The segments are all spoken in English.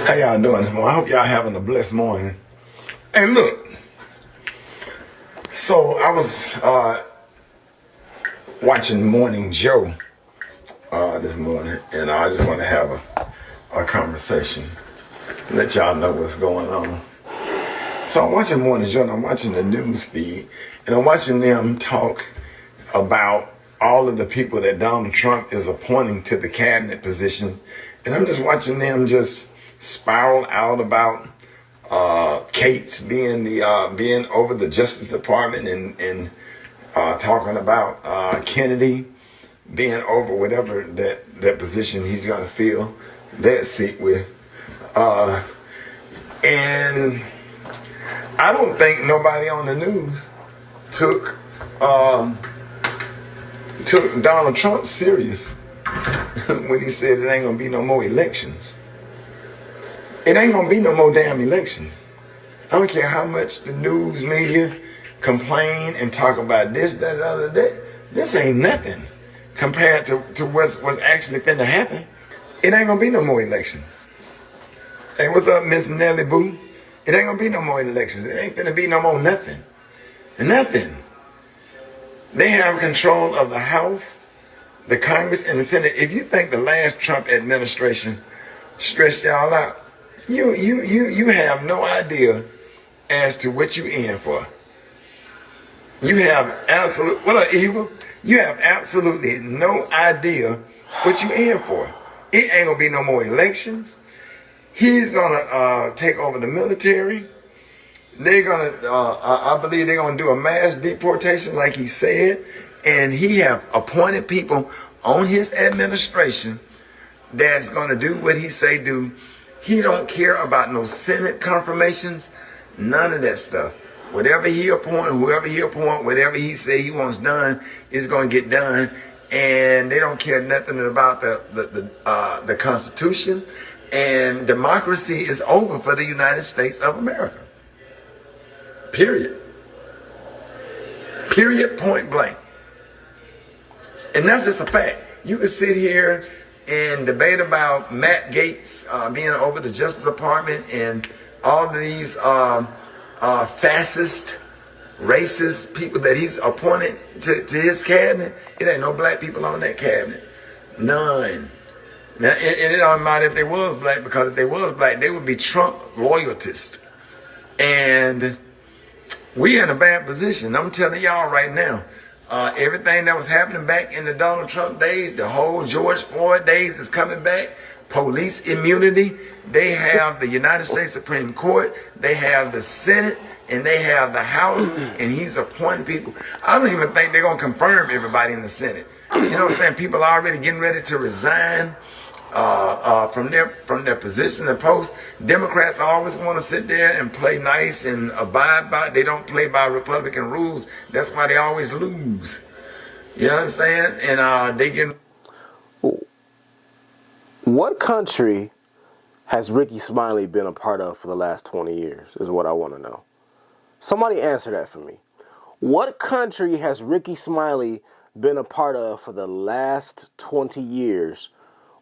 How y'all doing this morning? I hope y'all having a blessed morning. Hey, look. So I was watching Morning Joe this morning, and I just want to have a conversation, let y'all know what's going on. So I'm watching Morning Joe, and I'm watching the news feed, and I'm watching them talk about all of the people that Donald Trump is appointing to the cabinet position, and I'm just watching them just spiral out about Cates being over the Justice Department and talking about Kennedy being over whatever that position he's going to fill that seat with, and I don't think nobody on the news took Donald Trump serious when he said it ain't gonna be no more elections. It ain't gonna be no more damn elections. I don't care how much the news media complain and talk about this, that, and the other. This ain't nothing compared to what's actually finna happen. It ain't gonna be no more elections. Hey, what's up, Miss Nelly Boo? It ain't gonna be no more elections. It ain't finna be no more nothing. Nothing. They have control of the House, the Congress, and the Senate. If you think the last Trump administration stressed y'all out, you have no idea as to what you in for. You have You have absolutely no idea what you in for. It ain't gonna be no more elections. He's gonna take over the military. They're gonna, I believe they're gonna do a mass deportation, like he said, and he have appointed people on his administration that's gonna do what he say do. He don't care about no Senate confirmations, none of that stuff. Whatever he appoint, whoever he appoint, whatever he say he wants done is gonna get done, and they don't care nothing about the Constitution, and democracy is over for the United States of America. Period. Period, point blank. And that's just a fact. You can sit here and debate about Matt Gaetz being over the Justice Department and all of these fascist, racist people that he's appointed to his cabinet. It ain't no black people on that cabinet. None. Now, and it don't matter if they was black, because if they was black, they would be Trump loyalists. And we in a bad position. I'm telling y'all right now, everything that was happening back in the Donald Trump days, the whole George Floyd days is coming back. Police immunity. They have the United States Supreme Court. They have the Senate, and they have the House, and he's appointing people. I don't even think they're going to confirm everybody in the Senate. You know what I'm saying? People are already getting ready to resign from their position and post. Democrats always want to sit there and play nice and abide by. They don't play by Republican rules. That's why they always lose. You know what I'm saying? And they get. What country has Rickey Smiley been a part of for the last 20 years is what I want to know. Somebody answer that for me. What country has Rickey Smiley been a part of for the last 20 years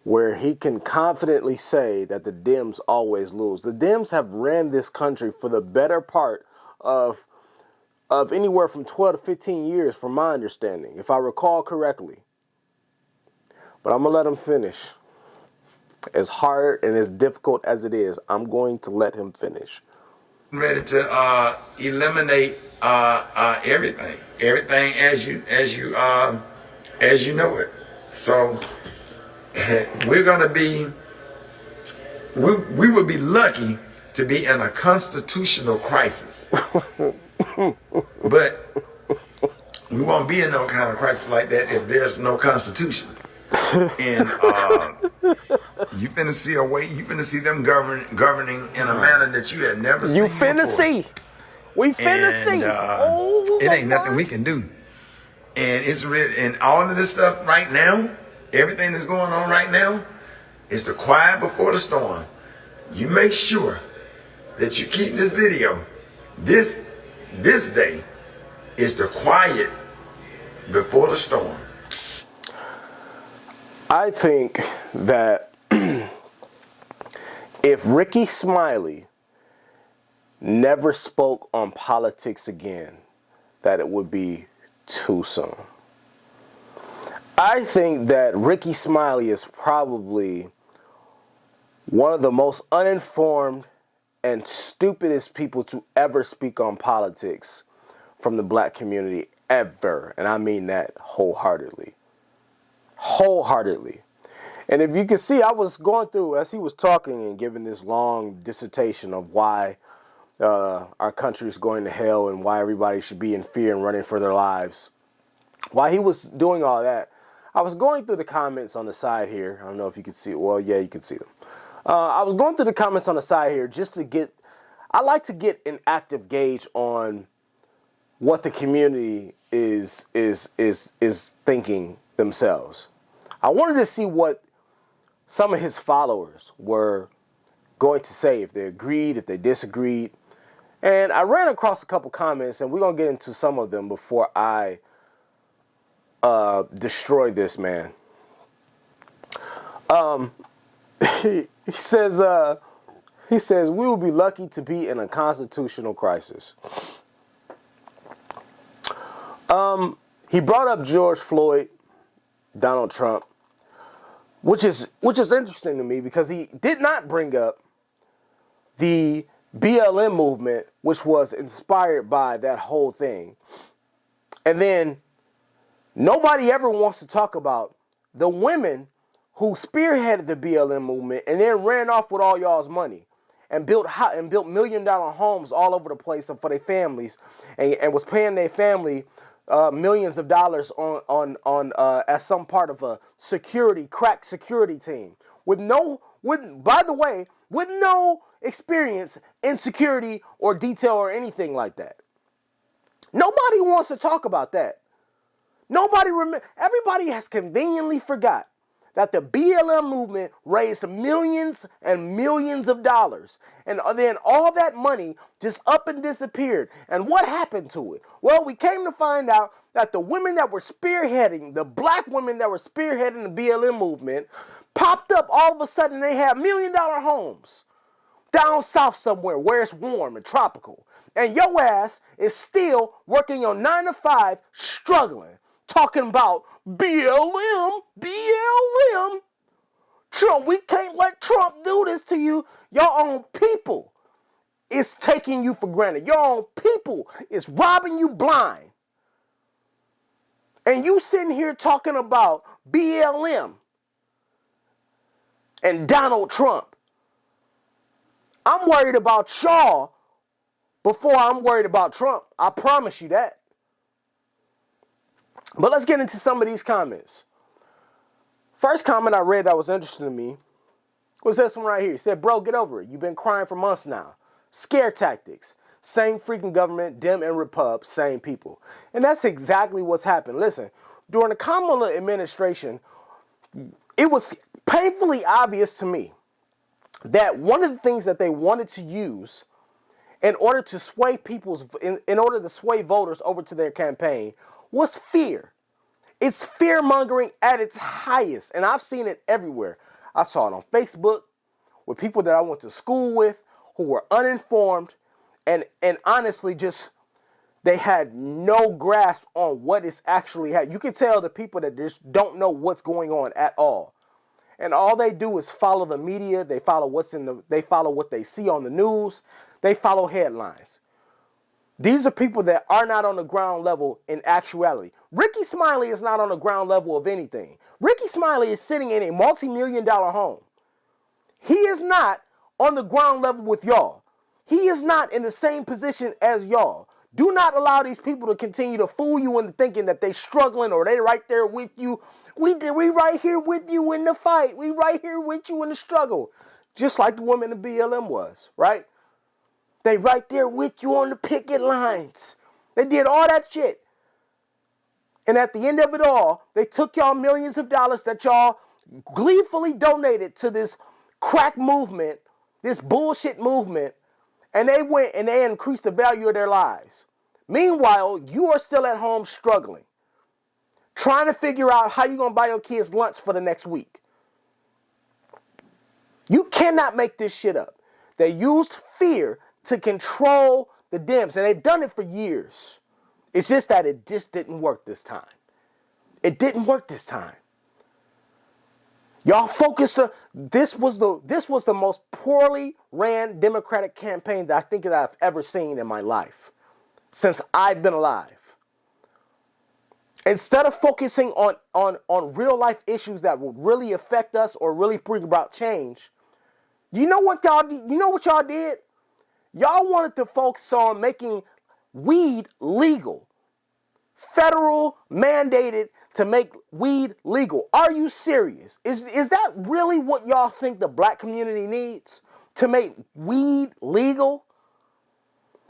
where he can confidently say that the Dems always lose? The Dems have ran this country for the better part of anywhere from 12 to 15 years, from my understanding, if I recall correctly. But I'm going to let him finish. As hard and as difficult as it is, I'm going to let him finish. Ready to eliminate everything as you know it. So we're gonna be, we would be lucky to be in a constitutional crisis, but we won't be in no kind of crisis like that if there's no constitution. And you finna see a way. You finna see them governing in a manner that you had never seen. You finna before. see. We finna see. It ain't nothing we can do. And it's real. And all of this stuff right now, everything that's going on right now, is the quiet before the storm. You make sure that you keep this video. This day is the quiet before the storm. I think that if Rickey Smiley never spoke on politics again, that it would be too soon. I think that Rickey Smiley is probably one of the most uninformed and stupidest people to ever speak on politics from the black community ever. And I mean that wholeheartedly. Wholeheartedly. And if you can see, I was going through, as he was talking and giving this long dissertation of why our country is going to hell and why everybody should be in fear and running for their lives. While he was doing all that, I was going through the comments on the side here. I don't know if you could see it. Well, yeah, you can see them. I was going through the comments on the side here just to get, I like to get an active gauge on what the community is thinking themselves. I wanted to see what some of his followers were going to say, if they agreed, if they disagreed. And I ran across a couple comments, and we're going to get into some of them before I destroy this man. He says, we will be lucky to be in a constitutional crisis. He brought up George Floyd, Donald Trump, which is interesting to me because he did not bring up the BLM movement, which was inspired by that whole thing. And then nobody ever wants to talk about the women who spearheaded the BLM movement and then ran off with all y'all's money and built $1 million homes all over the place for their families and was paying their family millions of dollars on as some part of a crack security team with no experience in security or detail or anything like that. Nobody wants to talk about that. Everybody has conveniently forgot that the BLM movement raised millions and millions of dollars. And then all that money just up and disappeared. And what happened to it? Well, we came to find out that the women that were spearheading, the black women that were spearheading the BLM movement, popped up all of a sudden. They had $1 million homes down south somewhere where it's warm and tropical. And your ass is still working your 9 to 5, struggling, talking about BLM. Trump, we can't let Trump do this to you. Your own people is taking you for granted. Your own people is robbing you blind. And you sitting here talking about BLM and Donald Trump. I'm worried about y'all before I'm worried about Trump. I promise you that. But let's get into some of these comments. First comment I read that was interesting to me was this one right here. He said, bro, get over it. You've been crying for months now. Scare tactics. Same freaking government, Dem and Repub, same people. And that's exactly what's happened. Listen, during the Kamala administration, it was painfully obvious to me that one of the things that they wanted to use in order to sway in order to sway voters over to their campaign was fear. It's fear mongering at its highest. And I've seen it everywhere. I saw it on Facebook with people that I went to school with who were uninformed and honestly just, they had no grasp on what is actually happening. You can tell the people that just don't know what's going on at all. And all they do is follow the media. They follow they follow what they see on the news. They follow headlines. These are people that are not on the ground level in actuality. Rickey Smiley is not on the ground level of anything. Rickey Smiley is sitting in a multi-million-dollar home. He is not on the ground level with y'all. He is not in the same position as y'all. Do not allow these people to continue to fool you into thinking that they're struggling or they're right there with you. We right here with you in the fight. We right here with you in the struggle. Just like the woman in BLM was, right? They right there with you on the picket lines. They did all that shit. And at the end of it all, they took y'all millions of dollars that y'all gleefully donated to this crack movement, this bullshit movement, and they went and they increased the value of their lives. Meanwhile, you are still at home struggling, trying to figure out how you're going to buy your kids lunch for the next week. You cannot make this shit up. They used fear to control the Dems, and they've done it for years. It's just that it just didn't work this time. It didn't work this time. Y'all focused on this was the most poorly ran Democratic campaign that I think that I've ever seen in my life since I've been alive. Instead of focusing on real life issues that would really affect us or really bring about change, you know what y'all did? Y'all wanted to focus on making weed legal. Federal mandated to make weed legal. Are you serious? Is that really what y'all think the black community needs? To make weed legal?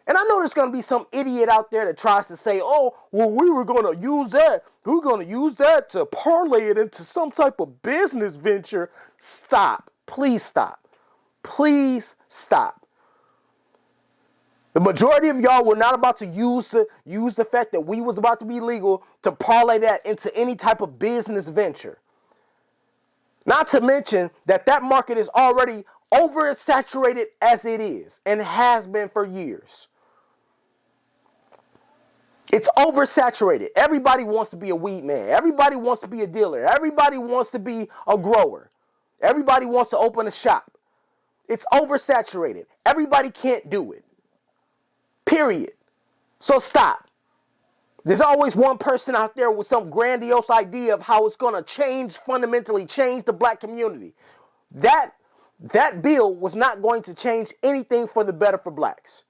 And I know there's going to be some idiot out there that tries to say, oh, well, we were going to use that. We were going to use that to parlay it into some type of business venture. Stop. Please stop. Please stop. The majority of y'all were not about to use the fact that we was about to be legal to parlay that into any type of business venture. Not to mention that market is already oversaturated as it is and has been for years. It's oversaturated. Everybody wants to be a weed man. Everybody wants to be a dealer. Everybody wants to be a grower. Everybody wants to open a shop. It's oversaturated. Everybody can't do it. Period. So stop. There's always one person out there with some grandiose idea of how it's going to fundamentally change the black community. That bill was not going to change anything for the better for blacks.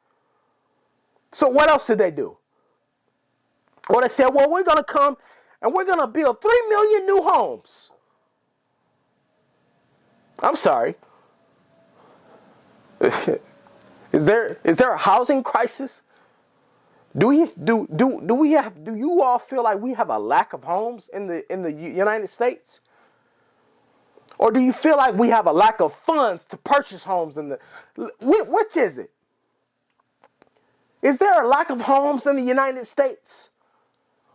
So what else did they do? Well, they said, well, we're going to come and we're going to build 3 million new homes. I'm sorry. Is there a housing crisis? Do you all feel like we have a lack of homes in the United States? Or do you feel like we have a lack of funds to purchase homes which is it? Is there a lack of homes in the United States?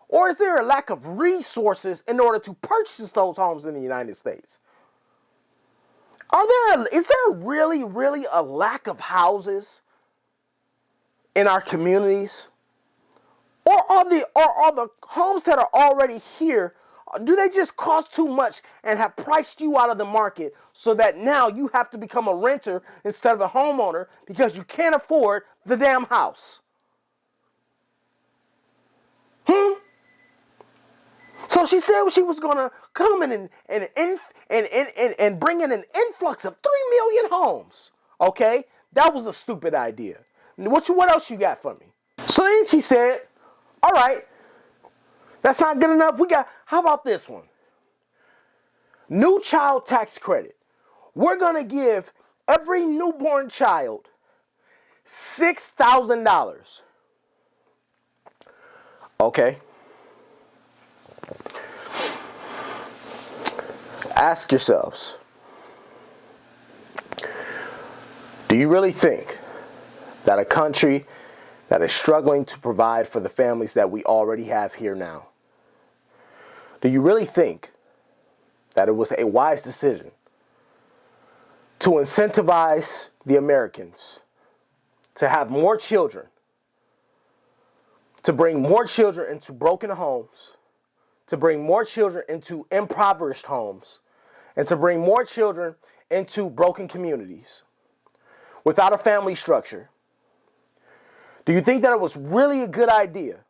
Or is there a lack of resources in order to purchase those homes in the United States? Is there really, really a lack of houses in our communities? Or are the homes that are already here, do they just cost too much and have priced you out of the market so that now you have to become a renter instead of a homeowner because you can't afford the damn house? So she said she was going to come in and bring in an influx of 3 million homes. Okay? That was a stupid idea. What else you got for me? So then she said, all right, that's not good enough. How about this one? New child tax credit. We're going to give every newborn child $6,000. Okay. Ask yourselves, do you really think that a country that is struggling to provide for the families that we already have here now, do you really think that it was a wise decision to incentivize the Americans to have more children, to bring more children into broken homes, to bring more children into impoverished homes, and to bring more children into broken communities without a family structure? Do you think that it was really a good idea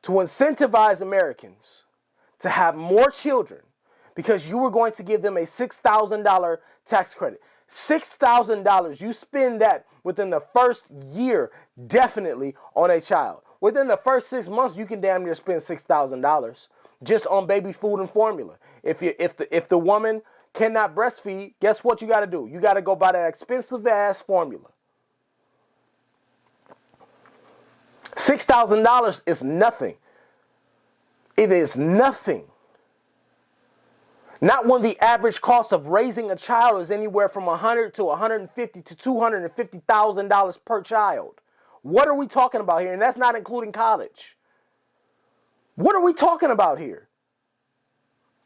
to incentivize Americans to have more children because you were going to give them a $6,000 tax credit? $6,000, you spend that within the first year, definitely on a child. Within the first 6 months, you can damn near spend $6,000 just on baby food and formula. If the woman cannot breastfeed, guess what you got to do? You got to go buy that expensive ass formula. $6,000 is nothing. It is nothing. Not when the average cost of raising a child is anywhere from $100 to $150 to $250,000 per child. What are we talking about here? And that's not including college. What are we talking about here?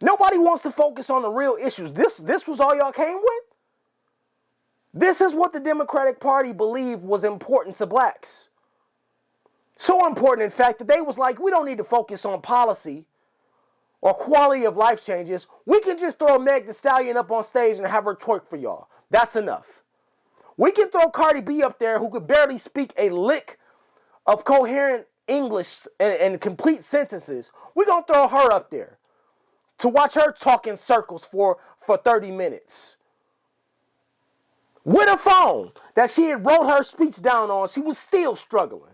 Nobody wants to focus on the real issues. This was all y'all came with? This is what the Democratic Party believed was important to blacks. So important, in fact, that they was like, we don't need to focus on policy or quality of life changes. We can just throw Meg Thee Stallion up on stage and have her twerk for y'all. That's enough. We can throw Cardi B up there who could barely speak a lick of coherent English and complete sentences. We're going to throw her up there to watch her talk in circles for 30 minutes. With a phone that she had wrote her speech down on, she was still struggling.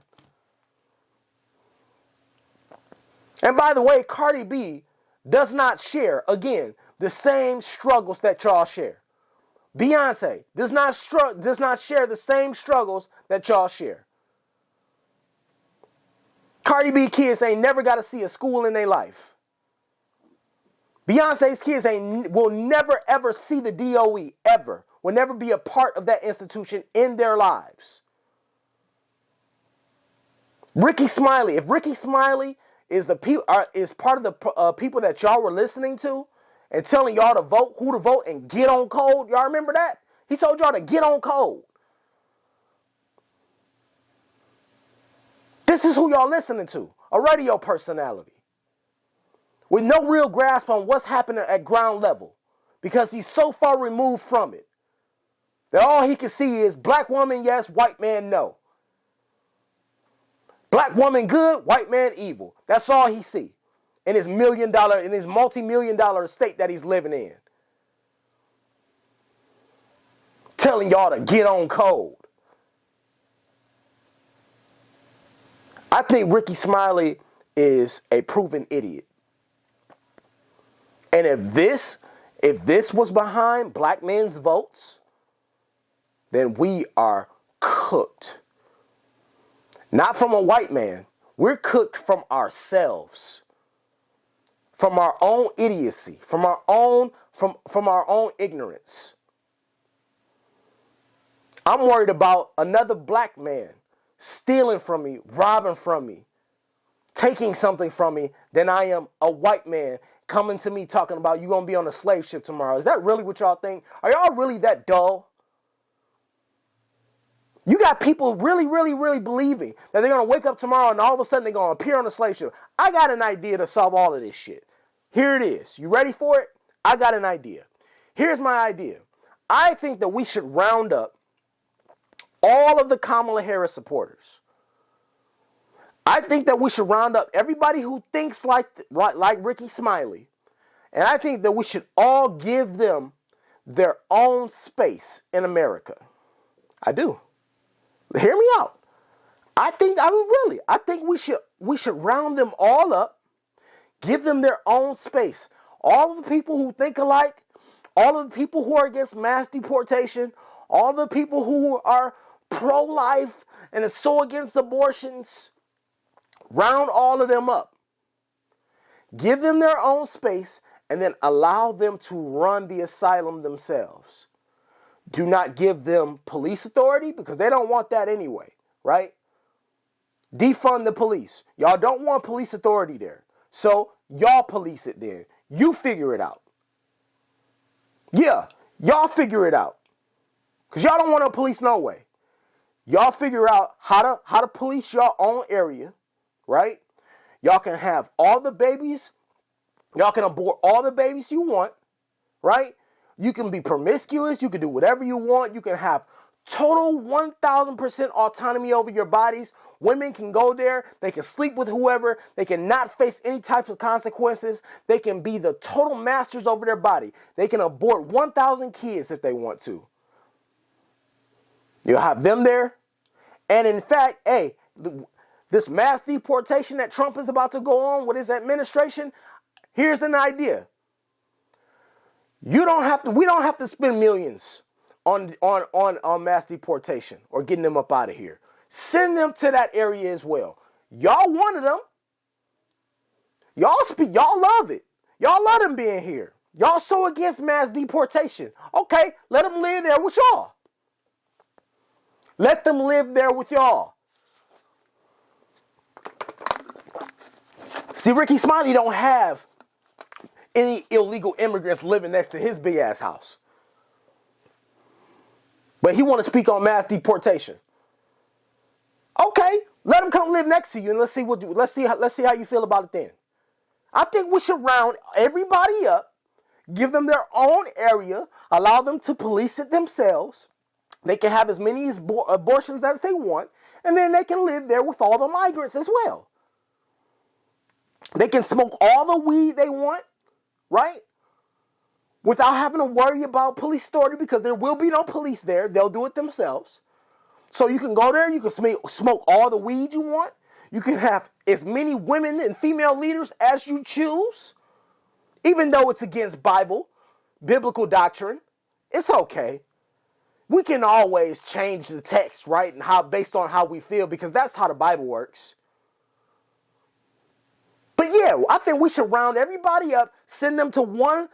And by the way, Cardi B does not share, again, the same struggles that y'all share. Beyonce does not share the same struggles that y'all share. Cardi B kids ain't never got to see a school in their life. Beyonce's kids will never ever see the DOE, ever. Will never be a part of that institution in their lives. Rickey Smiley, if Rickey Smiley is part of the people that y'all were listening to and telling y'all to vote, who to vote, and get on code, y'all remember that? He told y'all to get on code. This is who y'all listening to, a radio personality with no real grasp on what's happening at ground level because he's so far removed from it that all he can see is black woman yes, white man no. Black woman good, white man evil. That's all he see in his multi-million-dollar estate that he's living in. Telling y'all to get on code. I think Rickey Smiley is a proven idiot. And if this was behind black men's votes, then we are cooked. Not from a white man. We're cooked from ourselves. From our own idiocy, from our own ignorance. I'm worried about another black man stealing from me, robbing from me, taking something from me, than I am a white man coming to me talking about you gonna be on a slave ship tomorrow. Is that really what y'all think? Are y'all really that dull? You got people really, really, really believing that they're going to wake up tomorrow and all of a sudden they're going to appear on a slave ship. I got an idea to solve all of this shit. Here it is. You ready for it? I got an idea. Here's my idea. I think that we should round up all of the Kamala Harris supporters. I think that we should round up everybody who thinks like Rickey Smiley. And I think that we should all give them their own space in America. I do. Hear me out. I think we should round them all up, give them their own space. All of the people who think alike, all of the people who are against mass deportation, all the people who are pro-life and so against abortions, round all of them up. Give them their own space and then allow them to run the asylum themselves. Do not give them police authority because they don't want that anyway, right? Defund the police. Y'all don't want police authority there. So y'all police it then. You figure it out. Yeah, y'all figure it out. Because y'all don't want no police no way. Y'all figure out how to police your own area, right? Y'all can have all the babies. Y'all can abort all the babies you want, right? You can be promiscuous. You can do whatever you want. You can have total 1,000% autonomy over your bodies. Women can go there. They can sleep with whoever. They can not face any types of consequences. They can be the total masters over their body. They can abort 1,000 kids if they want to. You'll have them there. And in fact, hey, this mass deportation that Trump is about to go on with his administration, here's an idea. We don't have to spend millions on mass deportation or getting them up out of here. Send them to that area as well. Y'all wanted them. Y'all love it. Y'all love them being here. Y'all so against mass deportation. Okay, let them live there with y'all. Let them live there with y'all. See, Rickey Smiley don't have any illegal immigrants living next to his big ass house. But he want to speak on mass deportation. Okay, let him come live next to you and let's see how you feel about it then. I think we should round everybody up, give them their own area, allow them to police it themselves. They can have as many abortions as they want, and then they can live there with all the migrants as well. They can smoke all the weed they want, right? Without having to worry about police authority, because there will be no police there. They'll do it themselves. So you can go there, you can smoke all the weed you want. You can have as many women and female leaders as you choose. Even though it's against biblical doctrine, it's okay. We can always change the text, right? And based on how we feel, because that's how the Bible works. But yeah, I think we should round everybody up, send them to one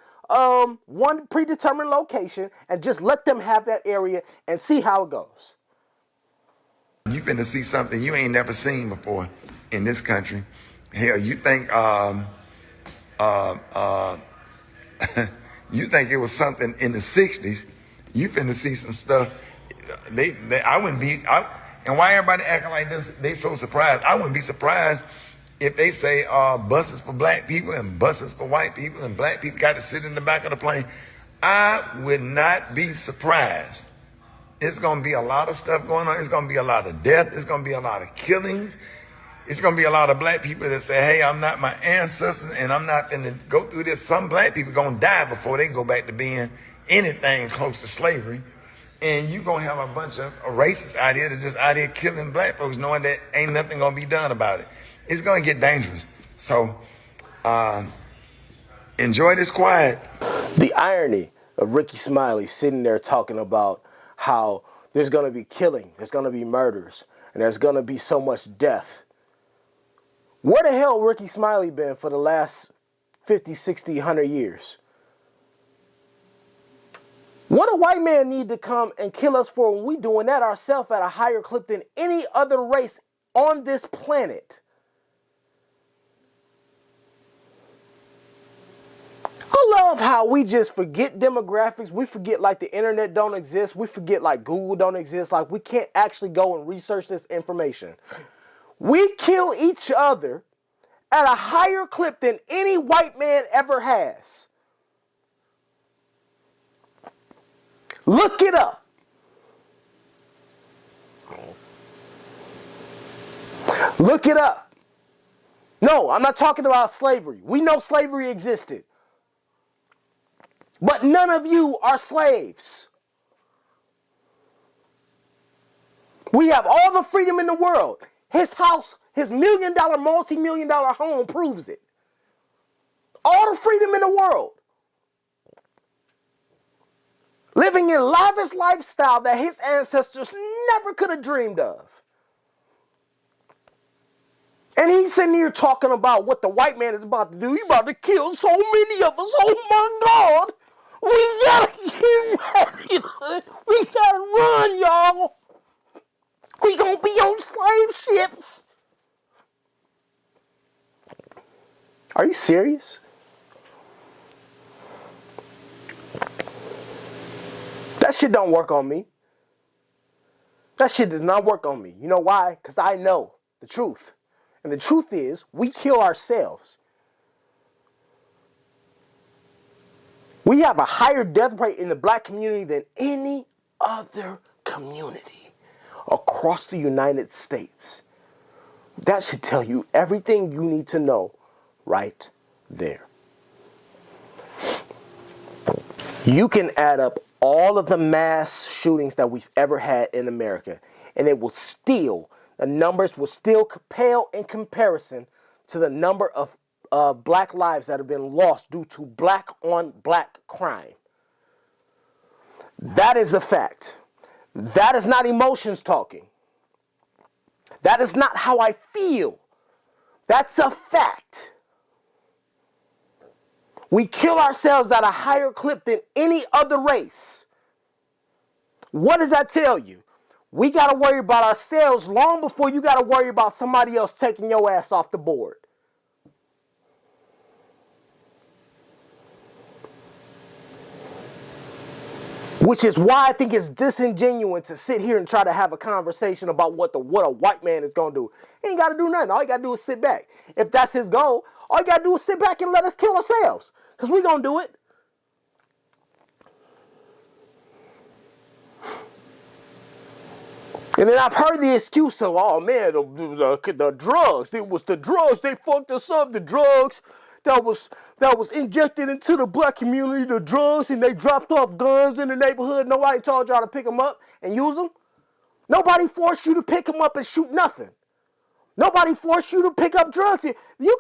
predetermined location, and just let them have that area and see how it goes. You finna see something you ain't never seen before in this country. Hell, you think you think it was something in the 60s. You finna see some stuff. I wouldn't be. And why everybody acting like this? They so surprised. I wouldn't be surprised if they say buses for black people and buses for white people and black people got to sit in the back of the plane. I would not be surprised. It's going to be a lot of stuff going on. It's going to be a lot of death. It's going to be a lot of killings. It's going to be a lot of black people that say, hey, I'm not my ancestors and I'm not going to go through this. Some black people going to die before they go back to being anything close to slavery. And you're going to have a bunch of racists out here that just out here killing black folks knowing that ain't nothing going to be done about it. It's going to get dangerous. So enjoy this quiet. The irony of Rickey Smiley sitting there talking about how there's going to be killing, there's going to be murders, and there's going to be so much death. Where the hell Rickey Smiley been for the last 50, 60, 100 years? What do white man need to come and kill us for when we doing that ourselves at a higher clip than any other race on this planet? I love how we just forget demographics. We forget like the internet don't exist. We forget like Google don't exist. Like we can't actually go and research this information. We kill each other at a higher clip than any white man ever has. Look it up. Look it up. No, I'm not talking about slavery. We know slavery existed. But none of you are slaves. We have all the freedom in the world. His house, his $1 million, multi-million-dollar home proves it. All the freedom in the world. Living in lavish lifestyle that his ancestors never could have dreamed of. And he's sitting here talking about what the white man is about to do. He's about to kill so many of us. Oh my God. We gotta run, y'all. We gonna be on slave ships. Are you serious? That shit don't work on me. That shit does not work on me. You know why? Because I know the truth. And the truth is, we kill ourselves. We have a higher death rate in the black community than any other community across the United States. That should tell you everything you need to know right there. You can add up all of the mass shootings that we've ever had in America, and the numbers will still pale in comparison to the number of black lives that have been lost due to black on black crime. That is a fact. That is not emotions talking. That is not how I feel. That's a fact. We kill ourselves at a higher clip than any other race. What does that tell you? We got to worry about ourselves long before you got to worry about somebody else taking your ass off the board. Which is why I think it's disingenuous to sit here and try to have a conversation about what a white man is going to do. He ain't got to do nothing. All you got to do is sit back. If that's his goal, all you got to do is sit back and let us kill ourselves. Because we going to do it. And then I've heard the excuse of, oh man, the drugs. It was the drugs. They fucked us up. The drugs that was injected into the black community, the drugs, and they dropped off guns in the neighborhood. Nobody told y'all to pick them up and use them. Nobody forced you to pick them up and shoot nothing. Nobody forced you to pick up drugs. You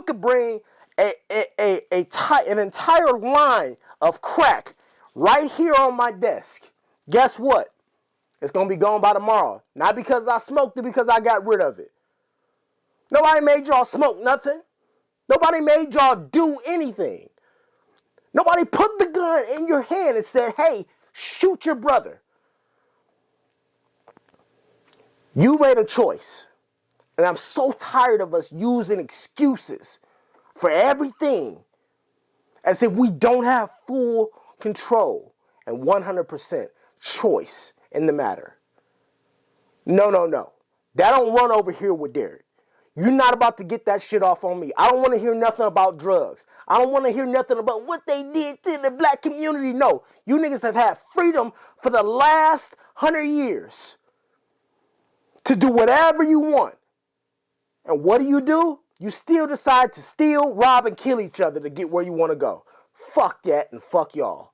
could bring an entire line of crack right here on my desk. Guess what? It's going to be gone by tomorrow. Not because I smoked it, because I got rid of it. Nobody made y'all smoke nothing. Nobody made y'all do anything. Nobody put the gun in your hand and said, hey, shoot your brother. You made a choice. And I'm so tired of us using excuses for everything as if we don't have full control and 100% choice in the matter. No. That don't run over here with Derek. You're not about to get that shit off on me. I don't want to hear nothing about drugs. I don't want to hear nothing about what they did to the black community. No, you niggas have had freedom for the last 100 years to do whatever you want. And what do? You still decide to steal, rob, and kill each other to get where you want to go. Fuck that and fuck y'all.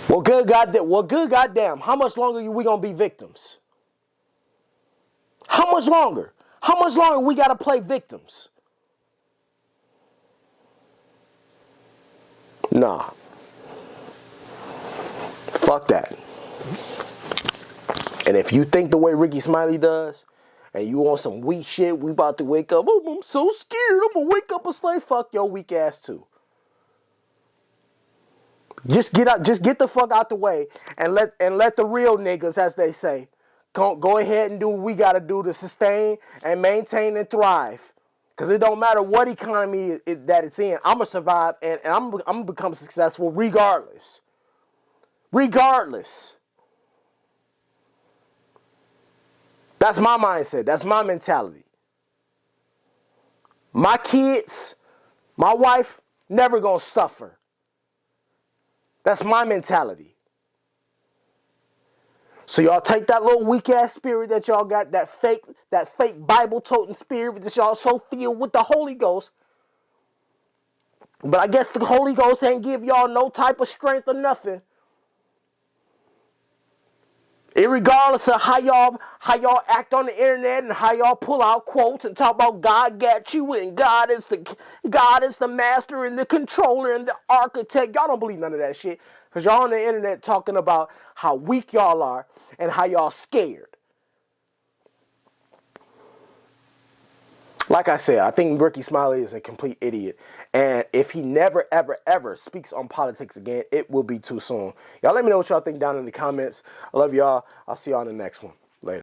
Well, good goddamn. How much longer are we going to be victims? How much longer? How much longer we got to play victims? Nah. Fuck that. And if you think the way Rickey Smiley does, and you on some weak shit, we about to wake up, oh, I'm so scared, I'm going to wake up a slave, fuck your weak ass too. Just get the fuck out the way and let the real niggas, as they say, go ahead and do what we got to do to sustain and maintain and thrive. Because it don't matter what economy that it's in. I'm going to survive and I'm going to become successful regardless. Regardless. That's my mindset. That's my mentality. My kids, my wife, never going to suffer. That's my mentality. So y'all take that little weak ass spirit that y'all got, that fake Bible toting spirit that y'all so filled with the Holy Ghost. But I guess the Holy Ghost ain't give y'all no type of strength or nothing. Irregardless of how y'all act on the internet and how y'all pull out quotes and talk about God got you and God is the master and the controller and the architect. Y'all don't believe none of that shit. Because y'all on the internet talking about how weak y'all are and how y'all scared. Like I said, I think Rickey Smiley is a complete idiot. And if he never, ever, ever speaks on politics again, it will be too soon. Y'all let me know what y'all think down in the comments. I love y'all. I'll see y'all in the next one.